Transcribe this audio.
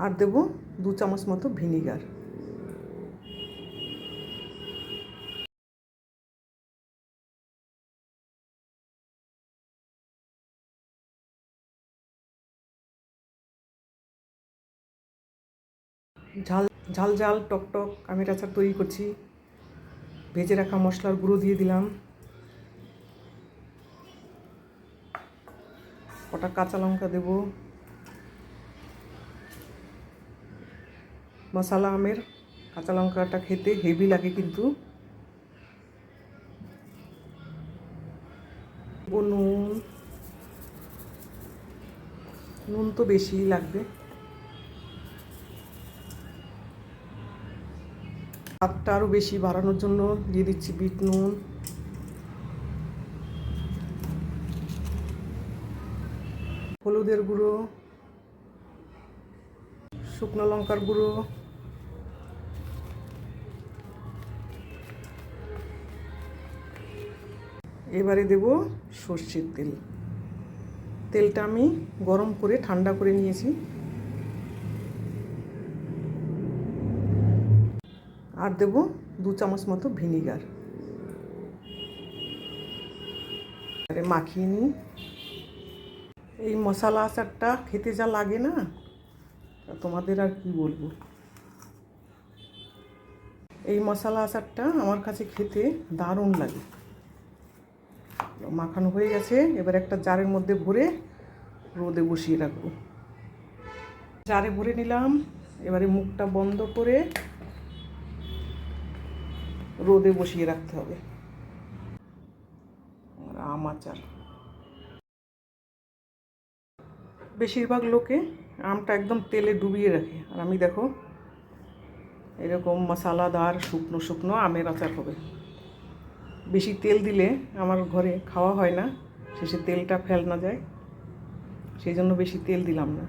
আর দেব 2 চামচ মতো ভিনিগার। ঝাল ঝাল ঝাল টক টক আমের আচার তৈরি করছি। ভেজে রাখা মশলার গুঁড়ো দিয়ে দিলাম, কটা কাঁচা লঙ্কা দেব, মশলা আমের কাঁচা লঙ্কাটা খেতে হেভি লাগে কিন্তু। নুন, নুন তো বেশি লাগবে। স্বাদটা আরও বেশি বাড়ানোর জন্য দিয়ে দিচ্ছি বিট নুন। হলুদের গুঁড়ো, শুকনো লঙ্কার গুঁড়ো, এবারে দেব সর্ষের তেল। তেলটা আমি গরম করে ঠান্ডা করে নিয়েছি। আর দেব 2 চামচ মতো ভিনিগার। মাখিয়ে নিই। এই মশলা আচারটা খেতে যা লাগে না, তোমাদের আর কি বলবো। এই মশলা আচারটা আমার কাছে খেতে দারুণ লাগে। মাখানো হয়ে গেছে, এবার একটা জারের মধ্যে ভরে রোদে বসিয়ে রাখবো। জারে ভরে নিলাম, এবারে মুখটা বন্ধ করে রোদে বসিয়ে রাখতে হবে। আম আচার বেশিরভাগ লোকে আমটা একদম তেলে ডুবিয়ে রাখে, আর আমি দেখো এরকম মশলাদার শুকনো শুকনো আমের আচার হবে। বেশি তেল দিলে আমার ঘরে খাওয়া হয় না, শেষে তেলটা ফেল না যায়, সেই জন্য বেশি তেল দিলাম না।